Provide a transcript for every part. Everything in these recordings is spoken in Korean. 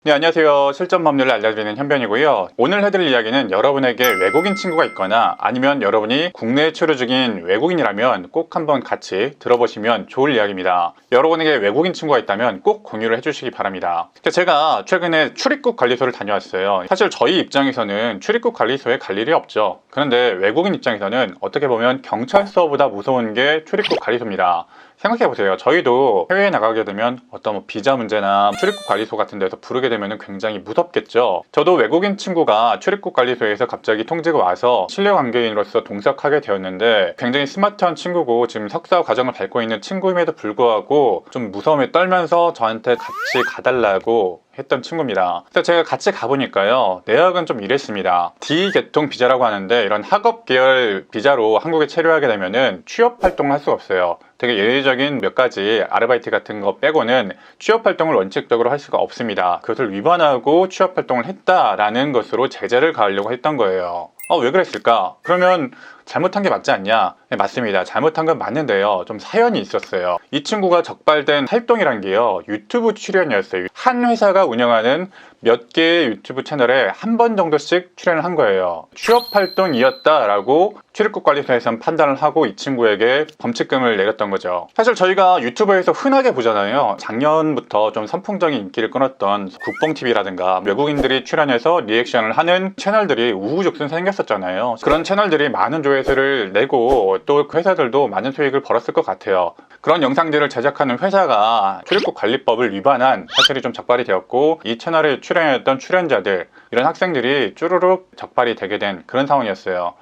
네, 안녕하세요. 실전 법률을 알려드리는 현변이고요. 오늘 해드릴 이야기는 여러분에게 외국인 친구가 있거나 아니면 여러분이 국내에 체류 중인 외국인이라면 꼭 한번 같이 들어보시면 좋을 이야기입니다. 여러분에게 외국인 친구가 있다면 꼭 공유를 해주시기 바랍니다. 제가 최근에 출입국 관리소를 다녀왔어요. 사실 저희 입장에서는 출입국 관리소에 갈 일이 없죠. 그런데 외국인 입장에서는 어떻게 보면 경찰서보다 무서운 게 출입국 관리소입니다. 생각해보세요. 저희도 해외에 나가게 되면 어떤 비자 문제나 출입국 관리소 같은 데서 부르게 되면 굉장히 무섭겠죠. 저도 외국인 친구가 출입국 관리소에서 갑자기 통지가 와서 신뢰관계인으로서 동석하게 되었는데 굉장히 스마트한 친구고 지금 석사 과정을 밟고 있는 친구임에도 불구하고 좀 무서움에 떨면서 저한테 같이 가달라고 했던 친구입니다. 그래서 제가 같이 가보니까요, 내역은 좀 이랬습니다. D 계통 비자라고 하는데 이런 학업 계열 비자로 한국에 체류하게 되면은 취업 활동을 할 수가 없어요. 되게 예외적인 몇 가지 아르바이트 같은 거 빼고는 취업 활동을 원칙적으로 할 수가 없습니다. 그것을 위반하고 취업 활동을 했다라는 것으로 제재를 가하려고 했던 거예요. 왜 그랬을까? 그러면 잘못한 게 맞지 않냐? 네, 맞습니다. 잘못한 건 맞는데요. 좀 사연이 있었어요. 이 친구가 적발된 활동이란 게요, 유튜브 출연이었어요. 한 회사가 운영하는 몇 개의 유튜브 채널에 한 번 정도씩 출연을 한 거예요. 취업 활동이었다라고 출입국 관리소에서는 판단을 하고 이 친구에게 범칙금을 내렸던 거죠. 사실 저희가 유튜브에서 흔하게 보잖아요. 작년부터 좀 선풍적인 인기를 끌었던 국뽕TV라든가 외국인들이 출연해서 리액션을 하는 채널들이 우후죽순 생겼었잖아요. 그런 채널들이 많은 조회수를 내고 또 그 회사들도 많은 수익을 벌었을 것 같아요. 그런 영상들을 제작하는 회사가 출입국 관리법을 위반한 사실이 좀 적발이 되었고, 이 채널에 출연했던 출연자들, 이런 학생들이 쭈루룩 적발이 되게 된 그런 상황이었어요.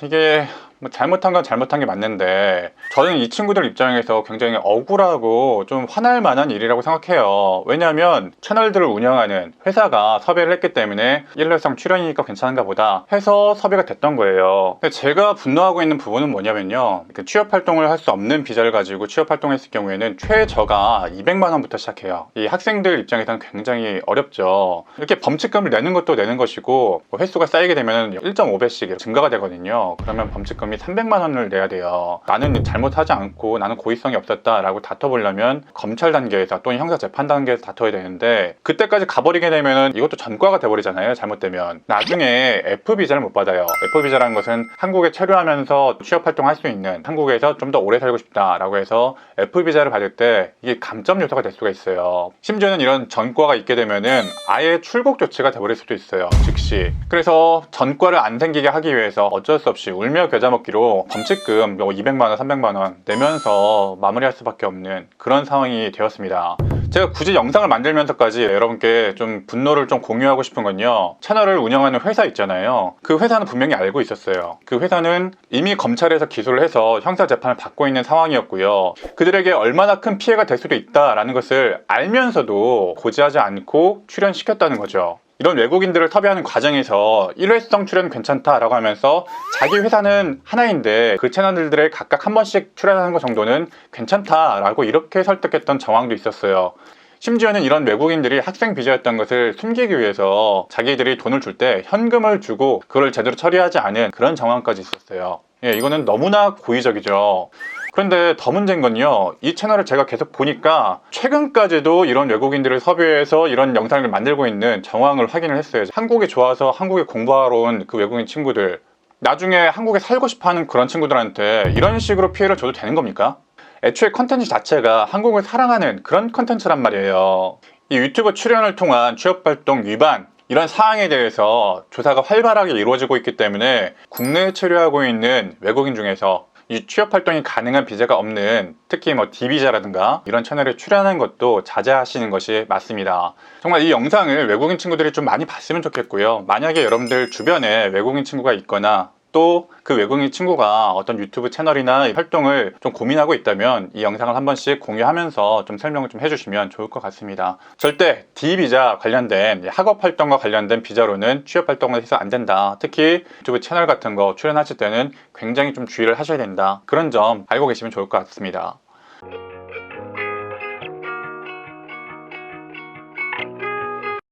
이게 잘못한 건 잘못한 게 맞는데 저는 이 친구들 입장에서 굉장히 억울하고 좀 화날 만한 일이라고 생각해요. 왜냐하면 채널들을 운영하는 회사가 섭외를 했기 때문에 일회성 출연이니까 괜찮은가 보다 해서 섭외가 됐던 거예요. 근데 제가 분노하고 있는 부분은 뭐냐면요, 취업 활동을 할 수 없는 비자를 가지고 취업 활동했을 경우에는 최저가 200만 원부터 시작해요. 이 학생들 입장에서는 굉장히 어렵죠. 이렇게 범칙금을 내는 것도 내는 것이고, 횟수가 쌓이게 되면 1.5배씩 증가가 되거든요. 그러면 범칙금이 300만 원을 내야 돼요. 나는 잘못하지 않고 나는 고의성이 없었다라고 다퉈보려면 검찰 단계에서 또는 형사재판 단계에서 다퉈야 되는데, 그때까지 가버리게 되면 이것도 전과가 돼버리잖아요. 잘못되면 나중에 F비자를 못 받아요. F비자라는 것은 한국에 체류하면서 취업활동할 수 있는, 한국에서 좀 더 오래 살고 싶다라고 해서 F비자를 받을 때 이게 감점 요소가 될 수가 있어요. 심지어는 이런 전과가 있게 되면은 아예 출국 조치가 돼버릴 수도 있어요, 즉시. 그래서 전과를 안 생기게 하기 위해서 어쩔 수 없이 울며 겨자 먹기로 범칙금 200만 원, 300만 원 내면서 마무리할 수밖에 없는 그런 상황이 되었습니다. 제가 굳이 영상을 만들면서까지 여러분께 좀 분노를 좀 공유하고 싶은 건요, 채널을 운영하는 회사 있잖아요. 그 회사는 분명히 알고 있었어요. 그 회사는 이미 검찰에서 기소를 해서 형사재판을 받고 있는 상황이었고요. 그들에게 얼마나 큰 피해가 될 수도 있다라는 것을 알면서도 고지하지 않고 출연시켰다는 거죠. 이런 외국인들을 섭외하는 과정에서 일회성 출연 괜찮다라고 하면서 자기 회사는 하나인데 그 채널들에 각각 한 번씩 출연하는 것 정도는 괜찮다라고 이렇게 설득했던 정황도 있었어요. 심지어는 이런 외국인들이 학생 비자였던 것을 숨기기 위해서 자기들이 돈을 줄 때 현금을 주고 그걸 제대로 처리하지 않은 그런 정황까지 있었어요. 이거는 너무나 고의적이죠. 그런데 더 문제인 건요, 이 채널을 제가 계속 보니까 최근까지도 이런 외국인들을 섭외해서 이런 영상을 만들고 있는 정황을 확인을 했어요. 한국에 좋아서 한국에 공부하러 온 그 외국인 친구들, 나중에 한국에 살고 싶어하는 그런 친구들한테 이런 식으로 피해를 줘도 되는 겁니까? 애초에 컨텐츠 자체가 한국을 사랑하는 그런 컨텐츠란 말이에요. 이 유튜브 출연을 통한 취업활동 위반, 이런 사항에 대해서 조사가 활발하게 이루어지고 있기 때문에 국내에 체류하고 있는 외국인 중에서 이 취업활동이 가능한 비자가 없는, 특히 D비자라든가 이런 채널에 출연하는 것도 자제하시는 것이 맞습니다. 정말 이 영상을 외국인 친구들이 좀 많이 봤으면 좋겠고요. 만약에 여러분들 주변에 외국인 친구가 있거나 또 그 외국인 친구가 어떤 유튜브 채널이나 활동을 좀 고민하고 있다면 이 영상을 한 번씩 공유하면서 좀 설명을 좀 해주시면 좋을 것 같습니다. 절대 D비자 관련된 학업 활동과 관련된 비자로는 취업 활동을 해서 안 된다. 특히 유튜브 채널 같은 거 출연하실 때는 굉장히 좀 주의를 하셔야 된다. 그런 점 알고 계시면 좋을 것 같습니다.